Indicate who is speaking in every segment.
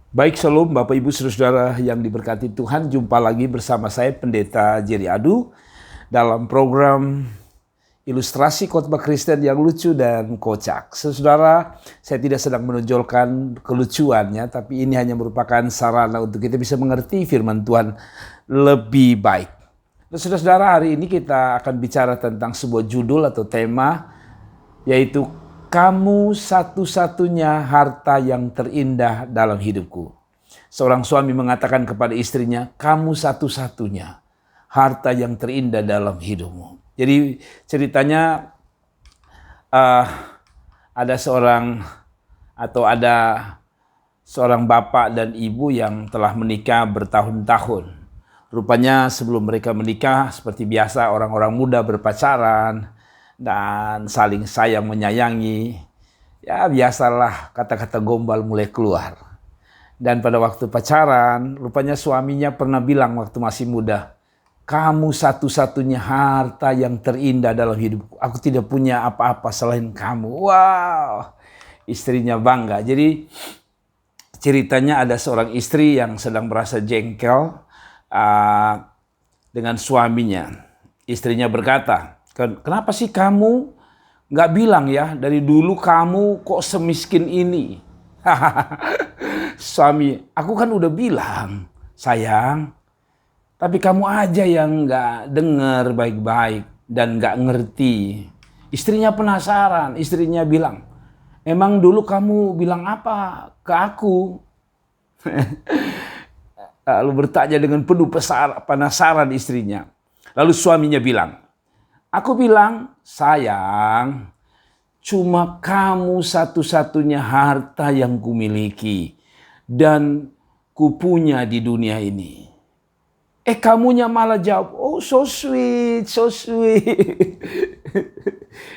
Speaker 1: Baik, Shalom Bapak Ibu Saudara yang diberkati Tuhan. Jumpa lagi bersama saya Pendeta Jerry Adu dalam program ilustrasi khotbah Kristen yang lucu dan kocak. Saudara, saya tidak sedang menonjolkan kelucuannya, tapi ini hanya merupakan sarana untuk kita bisa mengerti firman Tuhan lebih baik. Nah, saudara, hari ini kita akan bicara tentang sebuah judul atau tema, yaitu kamu satu-satunya harta yang terindah dalam hidupku. Seorang suami mengatakan kepada istrinya, kamu satu-satunya harta yang terindah dalam hidupmu. Jadi ceritanya ada seorang bapak dan ibu yang telah menikah bertahun-tahun. Rupanya sebelum mereka menikah, seperti biasa orang-orang muda berpacaran dan saling sayang menyayangi. Ya biasalah kata-kata gombal mulai keluar. Dan pada waktu pacaran, rupanya suaminya pernah bilang waktu masih muda, kamu satu-satunya harta yang terindah dalam hidupku. Aku tidak punya apa-apa selain kamu. Wow, istrinya bangga. Jadi ceritanya ada seorang istri yang sedang merasa jengkel dengan suaminya. Istrinya berkata, kenapa sih kamu gak bilang ya dari dulu kamu kok semiskin ini? Suami, aku kan udah bilang sayang, tapi kamu aja yang gak dengar baik-baik dan gak ngerti. Istrinya penasaran, istrinya bilang, emang dulu kamu bilang apa ke aku? Lalu bertanya dengan penuh penasaran istrinya. Lalu suaminya bilang, aku bilang, sayang, cuma kamu satu-satunya harta yang kumiliki dan kupunya di dunia ini. Kamunya malah jawab, oh so sweet, so sweet.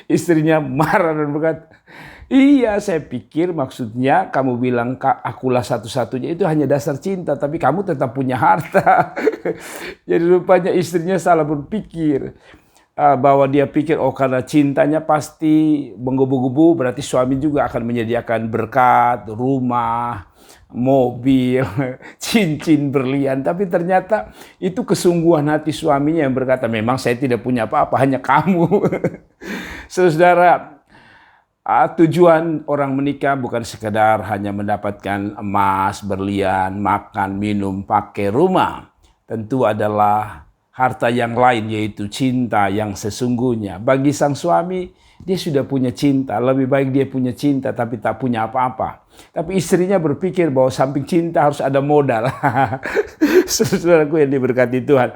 Speaker 1: Istrinya marah dan berkata, iya saya pikir maksudnya kamu bilang akulah satu-satunya itu hanya dasar cinta, tapi kamu tetap punya harta. Jadi rupanya istrinya salah berpikir. Bahwa dia pikir karena cintanya pasti menggebu-gebu, berarti suami juga akan menyediakan berkat, rumah, mobil, cincin berlian. Tapi ternyata itu kesungguhan hati suaminya yang berkata, memang saya tidak punya apa-apa, hanya kamu. Saudara, tujuan orang menikah bukan sekedar hanya mendapatkan emas, berlian, makan, minum, pakai rumah. Tentu adalah harta yang lain, yaitu cinta yang sesungguhnya. Bagi sang suami, dia sudah punya cinta. Lebih baik dia punya cinta tapi tak punya apa-apa. Tapi istrinya berpikir bahwa samping cinta harus ada modal. Saudaraku yang diberkati Tuhan.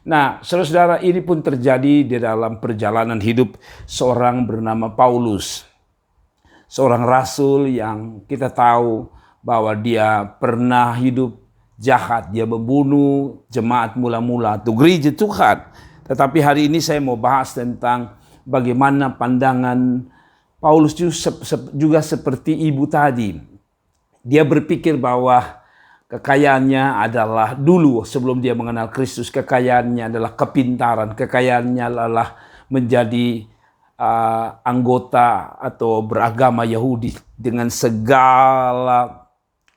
Speaker 1: Nah, saudara-saudara, ini pun terjadi di dalam perjalanan hidup seorang bernama Paulus. Seorang rasul yang kita tahu bahwa dia pernah hidup jahat, dia membunuh jemaat mula-mula atau gereja Tuhan. Tetapi hari ini saya mau bahas tentang bagaimana pandangan Paulus juga seperti ibu tadi. Dia berpikir bahwa kekayaannya adalah dulu sebelum dia mengenal Kristus, kekayaannya adalah kepintaran, kekayaannya adalah menjadi anggota atau beragama Yahudi dengan segala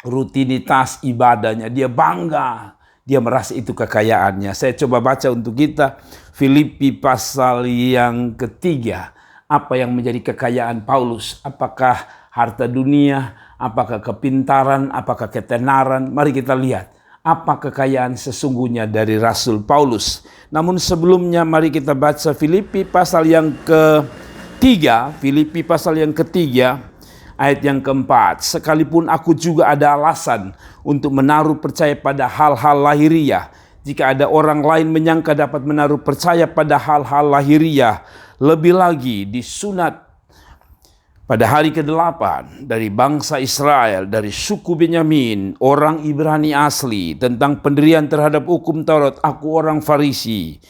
Speaker 1: rutinitas ibadahnya. Dia bangga, dia merasa itu kekayaannya. Saya coba baca untuk kita Filipi pasal yang ketiga. Apa yang menjadi kekayaan Paulus? Apakah harta dunia? Apakah kepintaran? Apakah ketenaran? Mari kita lihat apa kekayaan sesungguhnya dari Rasul Paulus. Namun sebelumnya mari kita baca Filipi pasal yang ketiga. Filipi pasal yang ketiga ayat yang keempat. Sekalipun aku juga ada alasan untuk menaruh percaya pada hal-hal lahiriah. Jika ada orang lain menyangka dapat menaruh percaya pada hal-hal lahiriah, lebih lagi disunat pada hari ke-8 dari bangsa Israel, dari suku Benyamin, orang Ibrani asli, tentang pendirian terhadap hukum Taurat, aku orang Farisi.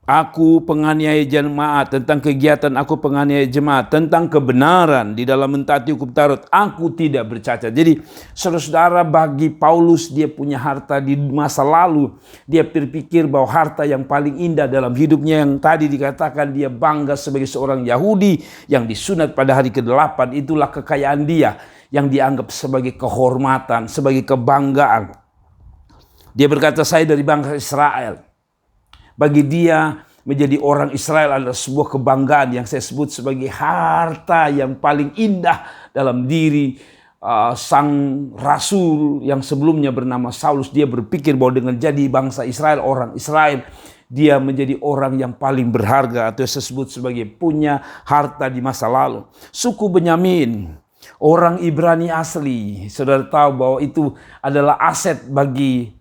Speaker 1: aku penganiaya jemaat, tentang kegiatan aku penganiaya jemaat, tentang kebenaran di dalam mentaati hukum Taurat, aku tidak bercacat. Jadi saudara-saudara, bagi Paulus dia punya harta di masa lalu. Dia berpikir bahwa harta yang paling indah dalam hidupnya, yang tadi dikatakan dia bangga sebagai seorang Yahudi yang disunat pada hari ke-8, itulah kekayaan dia yang dianggap sebagai kehormatan, sebagai kebanggaan. Dia berkata, saya dari bangsa Israel. Bagi dia menjadi orang Israel adalah sebuah kebanggaan yang saya sebut sebagai harta yang paling indah dalam diri sang rasul yang sebelumnya bernama Saulus. Dia berpikir bahwa dengan jadi bangsa Israel, orang Israel, dia menjadi orang yang paling berharga atau saya sebut sebagai punya harta di masa lalu. Suku Benyamin, orang Ibrani asli, saudara tahu bahwa itu adalah aset bagi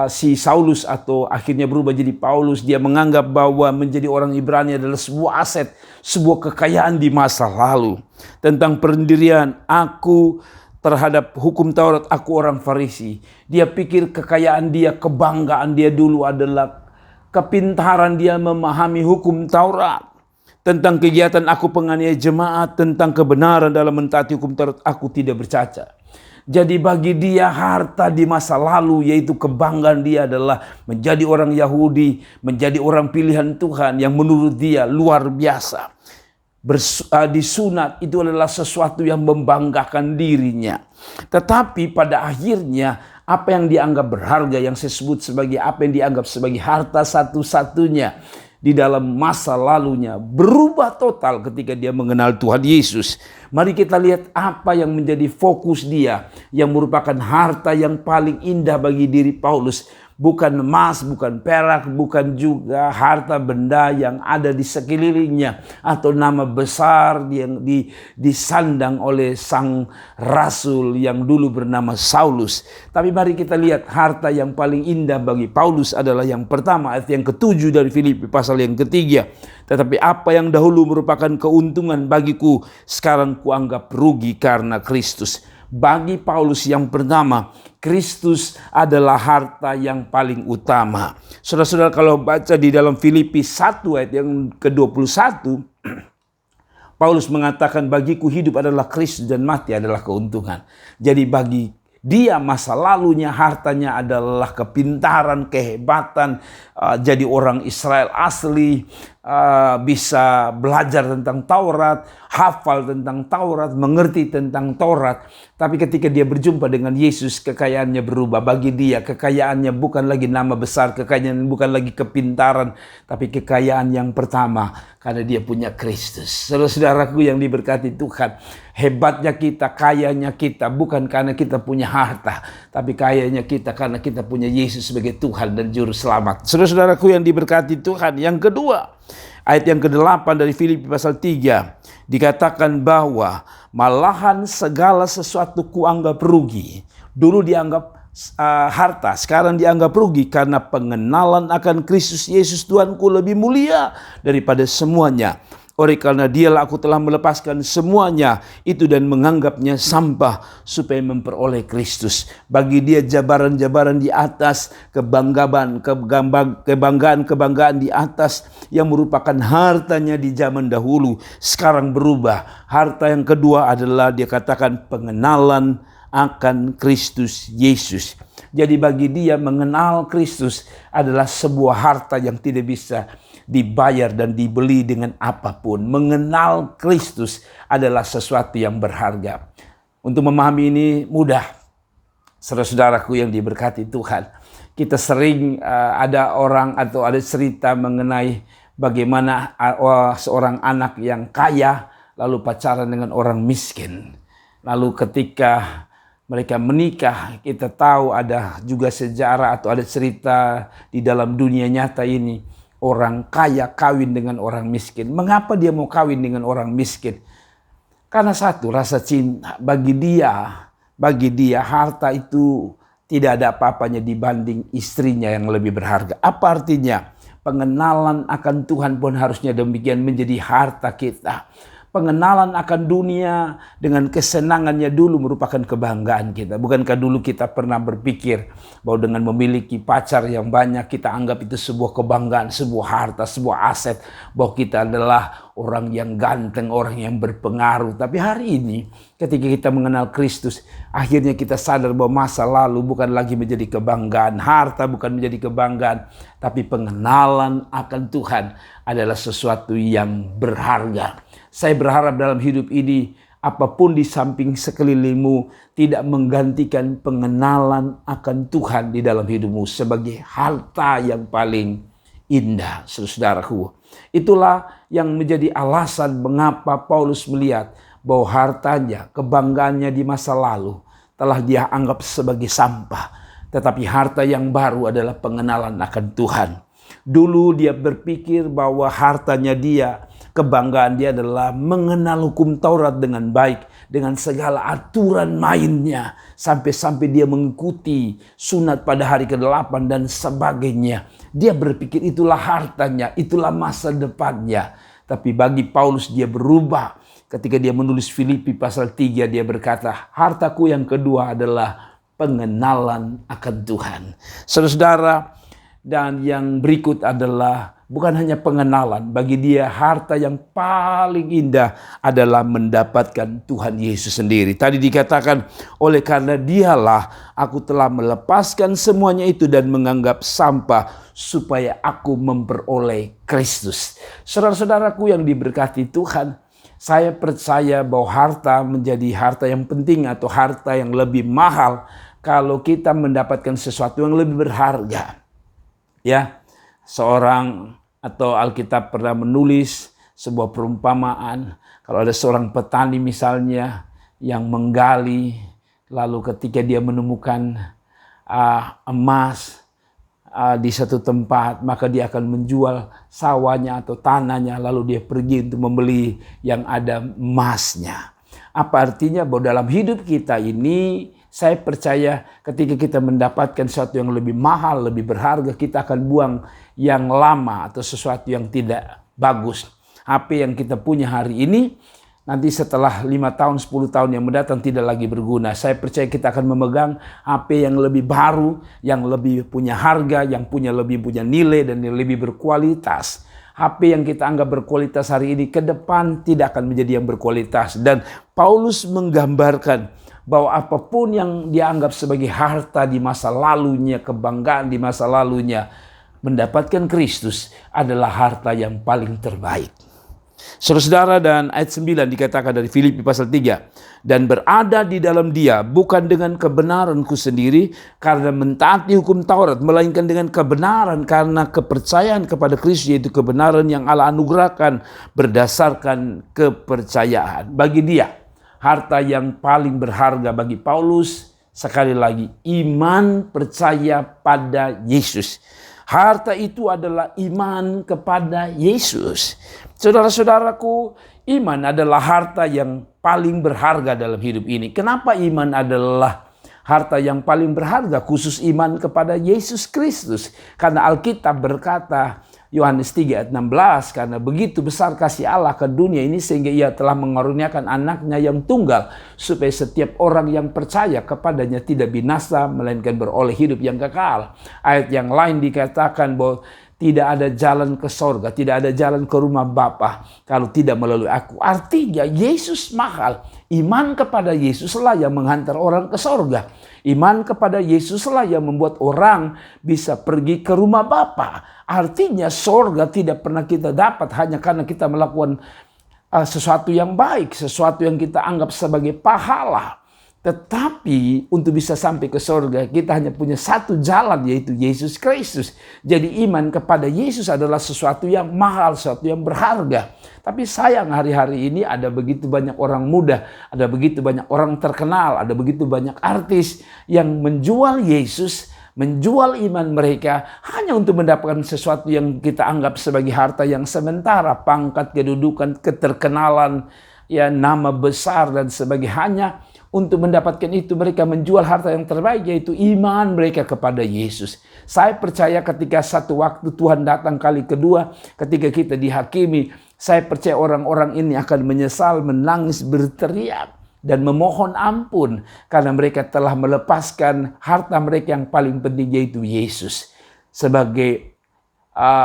Speaker 1: si Saulus atau akhirnya berubah jadi Paulus. Dia menganggap bahwa menjadi orang Ibrani adalah sebuah aset, sebuah kekayaan di masa lalu. Tentang pendirian aku terhadap hukum Taurat, aku orang Farisi. Dia pikir kekayaan dia, kebanggaan dia dulu adalah kepintaran dia memahami hukum Taurat. Tentang kegiatan aku penganiaya jemaat, tentang kebenaran dalam mentaati hukum Taurat, aku tidak bercacat. Jadi bagi dia harta di masa lalu, yaitu kebanggaan dia adalah menjadi orang Yahudi, menjadi orang pilihan Tuhan yang menurut dia luar biasa. Disunat itu adalah sesuatu yang membanggakan dirinya. Tetapi pada akhirnya apa yang dianggap berharga, yang saya sebut sebagai apa yang dianggap sebagai harta satu-satunya di dalam masa lalunya, berubah total ketika dia mengenal Tuhan Yesus. Mari kita lihat apa yang menjadi fokus dia, yang merupakan harta yang paling indah bagi diri Paulus. Bukan emas, bukan perak, bukan juga harta benda yang ada di sekelilingnya, atau nama besar yang disandang oleh sang rasul yang dulu bernama Saulus. Tapi mari kita lihat harta yang paling indah bagi Paulus adalah yang pertama, ayat yang ke-7 dari Filipi pasal yang ketiga. Tetapi apa yang dahulu merupakan keuntungan bagiku, sekarang kuanggap rugi karena Kristus. Bagi Paulus yang pertama, Kristus adalah harta yang paling utama. Saudara-saudara, kalau baca di dalam Filipi 1 ayat yang ke-21, Paulus mengatakan bagiku hidup adalah Kristus dan mati adalah keuntungan. Jadi bagi dia masa lalunya, hartanya adalah kepintaran, kehebatan, jadi orang Israel asli, bisa belajar tentang Taurat, hafal tentang Taurat, mengerti tentang Taurat. Tapi ketika dia berjumpa dengan Yesus, kekayaannya berubah. Bagi dia kekayaannya bukan lagi nama besar, kekayaan bukan lagi kepintaran, tapi kekayaan yang pertama karena dia punya Kristus. Saudara-saudaraku yang diberkati Tuhan, hebatnya kita, kayanya kita bukan karena kita punya harta, tapi kayanya kita karena kita punya Yesus sebagai Tuhan dan Juru Selamat. Saudara-saudaraku yang diberkati Tuhan, yang kedua, ayat yang ke-8 dari Filipi pasal 3, dikatakan bahwa malahan segala sesuatu kuanggap rugi. Dulu dianggap harta, sekarang dianggap rugi karena pengenalan akan Kristus Yesus Tuhanku lebih mulia daripada semuanya. Oleh karena dialah aku telah melepaskan semuanya itu dan menganggapnya sampah supaya memperoleh Kristus. Bagi dia jabaran-jabaran di atas, kebanggaan di atas yang merupakan hartanya di zaman dahulu, sekarang berubah. Harta yang kedua adalah dia katakan pengenalan akan Kristus Yesus. Jadi bagi dia mengenal Kristus adalah sebuah harta yang tidak bisa dibayar dan dibeli dengan apapun. Mengenal Kristus adalah sesuatu yang berharga. Untuk memahami ini mudah, saudara-saudaraku yang diberkati Tuhan. Kita sering ada orang atau ada cerita mengenai bagaimana seorang anak yang kaya lalu pacaran dengan orang miskin. Lalu ketika mereka menikah, kita tahu ada juga sejarah atau ada cerita di dalam dunia nyata ini. Orang kaya kawin dengan orang miskin. Mengapa dia mau kawin dengan orang miskin? Karena satu, rasa cinta. Bagi dia harta itu tidak ada apa-apanya dibanding istrinya yang lebih berharga. Apa artinya? Pengenalan akan Tuhan pun harusnya demikian menjadi harta kita. pengenalan akan dunia dengan kesenangannya dulu merupakan kebanggaan kita. Bukankah dulu kita pernah berpikir bahwa dengan memiliki pacar yang banyak kita anggap itu sebuah kebanggaan, sebuah harta, sebuah aset, bahwa kita adalah orang yang ganteng, orang yang berpengaruh. Tapi hari ini ketika kita mengenal Kristus, akhirnya kita sadar bahwa masa lalu bukan lagi menjadi kebanggaan, harta bukan menjadi kebanggaan, tapi pengenalan akan Tuhan adalah sesuatu yang berharga. Saya berharap dalam hidup ini apapun di samping sekelilingmu tidak menggantikan pengenalan akan Tuhan di dalam hidupmu sebagai harta yang paling indah, saudaraku. Itulah yang menjadi alasan mengapa Paulus melihat bahwa hartanya, kebanggaannya di masa lalu telah dia anggap sebagai sampah. Tetapi harta yang baru adalah pengenalan akan Tuhan. Dulu dia berpikir bahwa hartanya dia, kebanggaan dia adalah mengenal hukum Taurat dengan baik, dengan segala aturan mainnya, sampai-sampai dia mengikuti sunat pada hari ke-8 dan sebagainya. Dia berpikir itulah hartanya, itulah masa depannya. Tapi bagi Paulus dia berubah. Ketika dia menulis Filipi pasal 3, dia berkata, hartaku yang kedua adalah pengenalan akan Tuhan. Saudara, dan yang berikut adalah bukan hanya pengenalan, bagi dia harta yang paling indah adalah mendapatkan Tuhan Yesus sendiri. Tadi dikatakan, oleh karena dialah aku telah melepaskan semuanya itu dan menganggap sampah supaya aku memperoleh Kristus. Saudara-saudaraku yang diberkati Tuhan, saya percaya bahwa harta menjadi harta yang penting atau harta yang lebih mahal kalau kita mendapatkan sesuatu yang lebih berharga. Ya, seorang atau Alkitab pernah menulis sebuah perumpamaan. Kalau ada seorang petani misalnya yang menggali, lalu ketika dia menemukan emas di satu tempat, maka dia akan menjual sawahnya atau tanahnya, lalu dia pergi untuk membeli yang ada emasnya. Apa artinya? Bahwa dalam hidup kita ini, saya percaya ketika kita mendapatkan sesuatu yang lebih mahal, lebih berharga, kita akan buang yang lama atau sesuatu yang tidak bagus. HP yang kita punya hari ini, nanti setelah 5 tahun, 10 tahun yang mendatang tidak lagi berguna. Saya percaya kita akan memegang HP yang lebih baru, yang lebih punya harga, yang lebih punya nilai dan yang lebih berkualitas. HP yang kita anggap berkualitas hari ini ke depan tidak akan menjadi yang berkualitas. Dan Paulus menggambarkan bahwa apapun yang dianggap sebagai harta di masa lalunya, kebanggaan di masa lalunya, mendapatkan Kristus adalah harta yang paling terbaik. Saudara, dan ayat 9 dikatakan dari Filipi pasal 3, dan berada di dalam dia bukan dengan kebenaranku sendiri karena mentaati hukum Taurat, melainkan dengan kebenaran karena kepercayaan kepada Kristus, yaitu kebenaran yang Allah anugerahkan berdasarkan kepercayaan. Bagi dia, harta yang paling berharga bagi Paulus, sekali lagi, iman percaya pada Yesus. Harta itu adalah iman kepada Yesus. Saudara-saudaraku, iman adalah harta yang paling berharga dalam hidup ini. Kenapa iman adalah harta yang paling berharga? Khusus iman kepada Yesus Kristus. Karena Alkitab berkata, Yohanes 3 ayat 16, karena begitu besar kasih Allah ke dunia ini sehingga ia telah mengaruniakan anaknya yang tunggal, supaya setiap orang yang percaya kepadanya tidak binasa, melainkan beroleh hidup yang kekal. Ayat yang lain dikatakan bahwa tidak ada jalan ke sorga, tidak ada jalan ke rumah Bapa kalau tidak melalui aku. Artinya Yesus mahal. Iman kepada Yesuslah yang menghantar orang ke sorga. Iman kepada Yesuslah yang membuat orang bisa pergi ke rumah Bapa. Artinya sorga tidak pernah kita dapat hanya karena kita melakukan sesuatu yang baik, sesuatu yang kita anggap sebagai pahala. Tetapi untuk bisa sampai ke sorga, kita hanya punya satu jalan, yaitu Yesus Kristus. Jadi iman kepada Yesus adalah sesuatu yang mahal, sesuatu yang berharga. Tapi sayang hari-hari ini ada begitu banyak orang muda, ada begitu banyak orang terkenal, ada begitu banyak artis yang menjual Yesus, menjual iman mereka hanya untuk mendapatkan sesuatu yang kita anggap sebagai harta yang sementara, pangkat, kedudukan, keterkenalan, ya nama besar dan sebagainya. Untuk mendapatkan itu mereka menjual harta yang terbaik, yaitu iman mereka kepada Yesus. Saya percaya ketika satu waktu Tuhan datang kali kedua, ketika kita dihakimi, Saya percaya orang-orang ini akan menyesal, menangis, berteriak, dan memohon ampun karena mereka telah melepaskan harta mereka yang paling penting, yaitu Yesus. Sebagai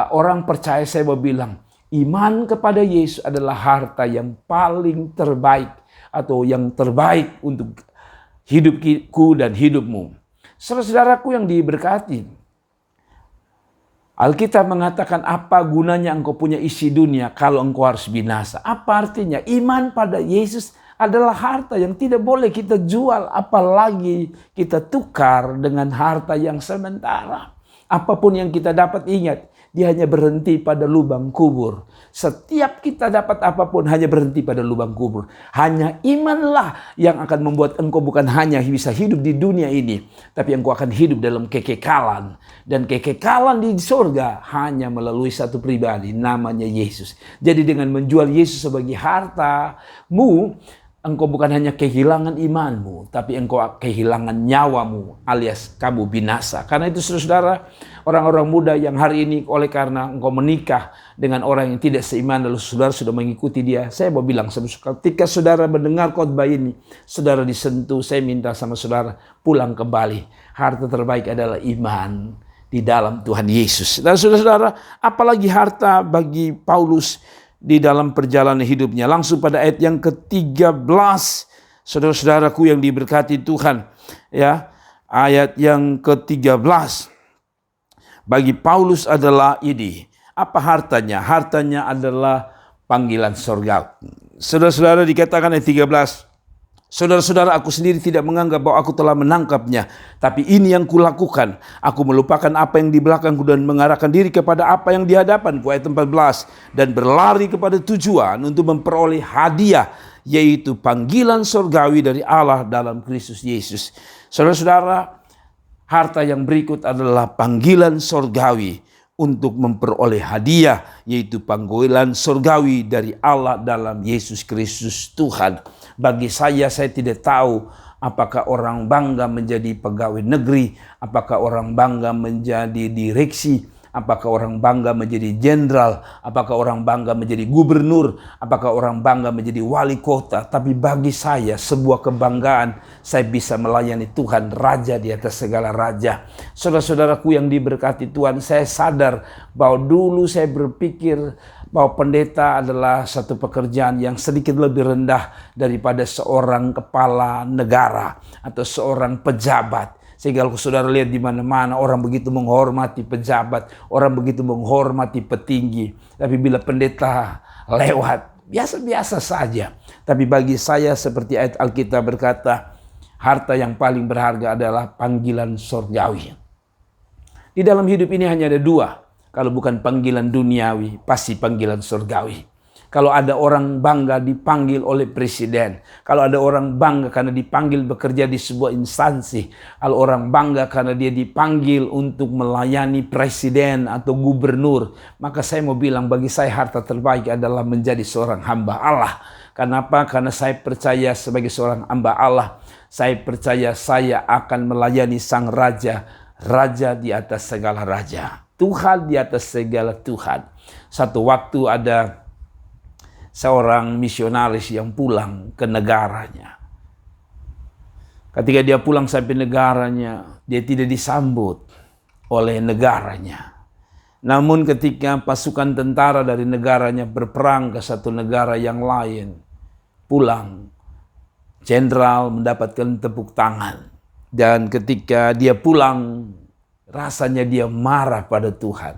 Speaker 1: orang percaya, saya mau bilang, iman kepada Yesus adalah harta yang paling terbaik atau yang terbaik untuk hidupku dan hidupmu. Saudara-saudaraku yang diberkati, Alkitab mengatakan, apa gunanya engkau punya isi dunia kalau engkau harus binasa? Apa artinya? Iman pada Yesus adalah harta yang tidak boleh kita jual, apalagi kita tukar dengan harta yang sementara. Apapun yang kita dapat, ingat, dia hanya berhenti pada lubang kubur. Setiap kita dapat apapun hanya berhenti pada lubang kubur. Hanya imanlah yang akan membuat engkau bukan hanya bisa hidup di dunia ini, tapi engkau akan hidup dalam kekekalan. Dan kekekalan di surga hanya melalui satu pribadi, namanya Yesus. Jadi dengan menjual Yesus sebagai hartamu, engkau bukan hanya kehilangan imanmu, tapi engkau kehilangan nyawamu, alias kamu binasa. Karena itu saudara, orang-orang muda yang hari ini oleh karena engkau menikah dengan orang yang tidak seiman, lalu saudara sudah mengikuti dia, saya mau bilang, ketika saudara mendengar khotbah ini, saudara disentuh, saya minta sama saudara pulang kembali. Harta terbaik adalah iman di dalam Tuhan Yesus. Dan saudara-saudara, apalagi harta bagi Paulus di dalam perjalanan hidupnya. Langsung pada ayat yang ke-13, saudara-saudaraku yang diberkati Tuhan, ya, ayat yang ke-13. Bagi Paulus adalah ini. Apa hartanya? Hartanya adalah panggilan surga. Saudara-saudara, dikatakan ayat 13, saudara-saudara, aku sendiri tidak menganggap bahwa aku telah menangkapnya. Tapi ini yang kulakukan. Aku melupakan apa yang di belakangku dan mengarahkan diri kepada apa yang di hadapanku. Ayat 14. Dan berlari kepada tujuan untuk memperoleh hadiah, yaitu panggilan surgawi dari Allah dalam Kristus Yesus. Saudara-saudara, harta yang berikut adalah panggilan surgawi untuk memperoleh hadiah, yaitu panggilan surgawi dari Allah dalam Yesus Kristus Tuhan. Bagi saya tidak tahu apakah orang bangga menjadi pegawai negeri, apakah orang bangga menjadi direksi, apakah orang bangga menjadi jenderal, apakah orang bangga menjadi gubernur, apakah orang bangga menjadi wali kota. Tapi bagi saya sebuah kebanggaan, saya bisa melayani Tuhan, Raja di atas segala raja. Saudara-saudaraku yang diberkati Tuhan, saya sadar bahwa dulu saya berpikir bahwa pendeta adalah satu pekerjaan yang sedikit lebih rendah daripada seorang kepala negara atau seorang pejabat. Sehingga kalau saudara lihat di mana-mana orang begitu menghormati pejabat, orang begitu menghormati petinggi. Tapi bila pendeta lewat, biasa-biasa saja. Tapi bagi saya seperti ayat Alkitab berkata, harta yang paling berharga adalah panggilan surgawi. Di dalam hidup ini hanya ada dua. Kalau bukan panggilan duniawi, pasti panggilan surgawi. Kalau ada orang bangga dipanggil oleh presiden, kalau ada orang bangga karena dipanggil bekerja di sebuah instansi, kalau orang bangga karena dia dipanggil untuk melayani presiden atau gubernur, maka saya mau bilang bagi saya harta terbaik adalah menjadi seorang hamba Allah. Kenapa? Karena saya percaya sebagai seorang hamba Allah, saya percaya saya akan melayani sang raja, raja di atas segala raja, Tuhan di atas segala Tuhan. Satu waktu ada seorang misionaris yang pulang ke negaranya. Ketika dia pulang sampai negaranya, dia tidak disambut oleh negaranya. Namun ketika pasukan tentara dari negaranya berperang ke satu negara yang lain, pulang, jenderal mendapatkan tepuk tangan. Dan ketika dia pulang, rasanya dia marah pada Tuhan.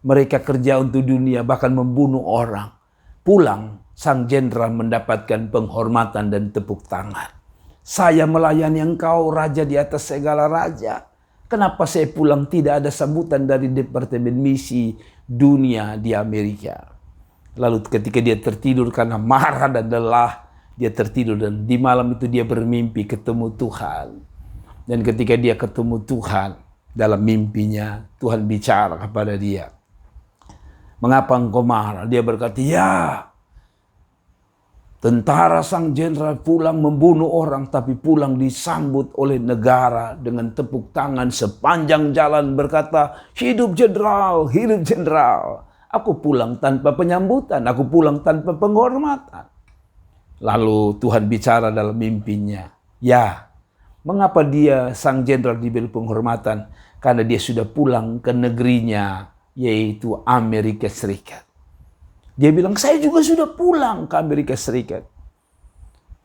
Speaker 1: Mereka kerja untuk dunia, bahkan membunuh orang. Pulang, sang jenderal mendapatkan penghormatan dan tepuk tangan. Saya melayani engkau, raja di atas segala raja. Kenapa saya pulang tidak ada sambutan dari Departemen Misi Dunia di Amerika? Lalu ketika dia tertidur karena marah dan lelah, dia tertidur dan di malam itu dia bermimpi ketemu Tuhan. Dan ketika dia ketemu Tuhan, dalam mimpinya Tuhan bicara kepada dia. Mengapa engkau marah? Dia berkata, ya, tentara sang jenderal pulang membunuh orang, tapi pulang disambut oleh negara dengan tepuk tangan sepanjang jalan berkata, hidup jenderal, hidup jenderal. Aku pulang tanpa penyambutan, aku pulang tanpa penghormatan. Lalu Tuhan bicara dalam mimpinya, ya, mengapa dia sang jenderal diberi penghormatan? Karena dia sudah pulang ke negerinya, yaitu Amerika Serikat. Dia bilang, saya juga sudah pulang ke Amerika Serikat.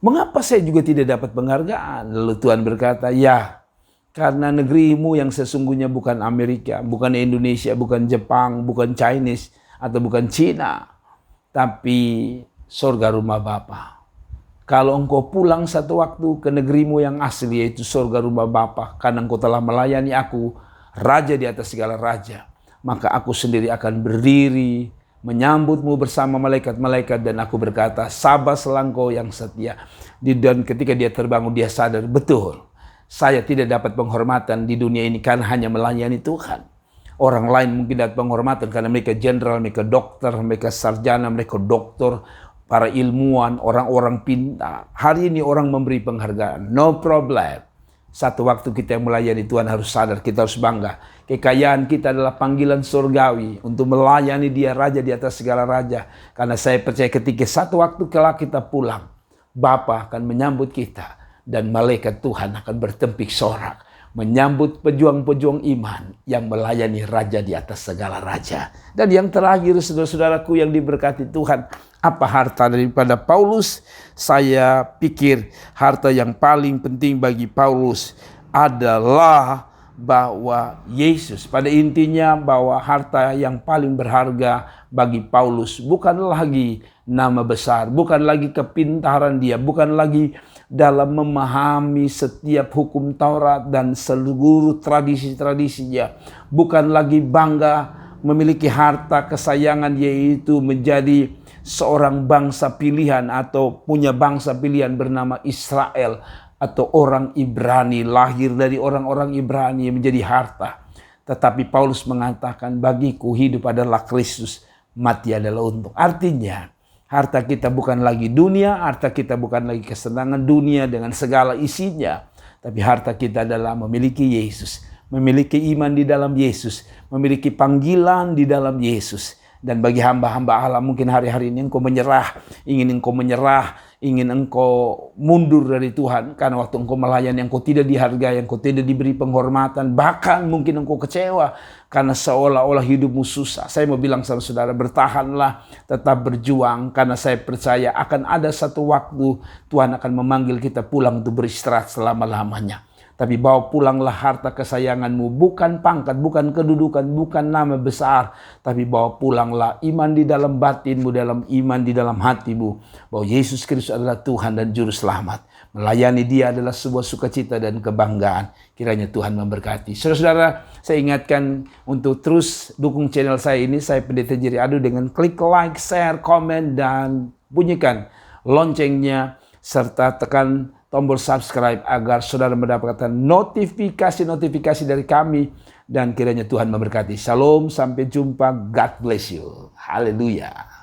Speaker 1: Mengapa saya juga tidak dapat penghargaan? Lalu Tuhan berkata, ya, karena negerimu yang sesungguhnya bukan Amerika, bukan Indonesia, bukan Jepang, bukan Chinese, atau bukan Cina, tapi surga rumah Bapa. Kalau engkau pulang satu waktu ke negerimu yang asli, yaitu surga rumah Bapa, karena engkau telah melayani aku, Raja di atas segala raja, maka aku sendiri akan berdiri, menyambutmu bersama malaikat-malaikat, dan aku berkata, sabar selangkau yang setia. Dan ketika dia terbangun, dia sadar, betul, saya tidak dapat penghormatan di dunia ini karena hanya melayani Tuhan. Orang lain mungkin dapat penghormatan karena mereka jenderal, mereka dokter, mereka sarjana, mereka doktor, para ilmuwan, orang-orang pintar. Hari ini orang memberi penghargaan, no problem. Satu waktu kita yang melayani Tuhan harus sadar, kita harus bangga. Kekayaan kita adalah panggilan surgawi untuk melayani Dia, Raja di atas segala raja. Karena saya percaya ketika satu waktu kelak kita pulang, Bapa akan menyambut kita. Dan malaikat Tuhan akan bertempik sorak menyambut pejuang-pejuang iman yang melayani Raja di atas segala raja. Dan yang terakhir, saudara-saudaraku yang diberkati Tuhan, apa harta daripada Paulus? Saya pikir harta yang paling penting bagi Paulus adalah bahwa Yesus. Pada intinya bahwa harta yang paling berharga bagi Paulus bukan lagi nama besar, bukan lagi kepintaran dia, bukan lagi dalam memahami setiap hukum Taurat dan seluruh tradisi-tradisinya, bukan lagi bangga memiliki harta kesayangan, yaitu menjadi seorang bangsa pilihan atau punya bangsa pilihan bernama Israel atau orang Ibrani, lahir dari orang-orang Ibrani menjadi harta. Tetapi Paulus mengatakan, bagiku hidup adalah Kristus, mati adalah untung. Artinya, harta kita bukan lagi dunia, harta kita bukan lagi kesenangan dunia dengan segala isinya. Tapi harta kita adalah memiliki Yesus, memiliki iman di dalam Yesus, memiliki panggilan di dalam Yesus. Dan bagi hamba-hamba Allah mungkin hari-hari ini engkau menyerah, ingin engkau mundur dari Tuhan. Karena waktu engkau melayani engkau tidak dihargai, engkau tidak diberi penghormatan. Bahkan mungkin engkau kecewa karena seolah-olah hidupmu susah. Saya mau bilang sama saudara, bertahanlah, tetap berjuang. Karena saya percaya akan ada satu waktu Tuhan akan memanggil kita pulang untuk beristirahat selama-lamanya. Tapi bawa pulanglah harta kesayanganmu, bukan pangkat, bukan kedudukan, bukan nama besar. Tapi bawa pulanglah iman di dalam batinmu, dalam iman di dalam hatimu. Bahwa Yesus Kristus adalah Tuhan dan Juru Selamat. Melayani Dia adalah sebuah sukacita dan kebanggaan. Kiranya Tuhan memberkati. Saudara-saudara, saya ingatkan untuk terus dukung channel saya ini. Saya Pendeta Jerry Adu dengan klik like, share, komen, dan bunyikan loncengnya. Serta tekan tombol subscribe agar saudara mendapatkan notifikasi-notifikasi dari kami. Dan kiranya Tuhan memberkati. Shalom, sampai jumpa. God bless you. Haleluya.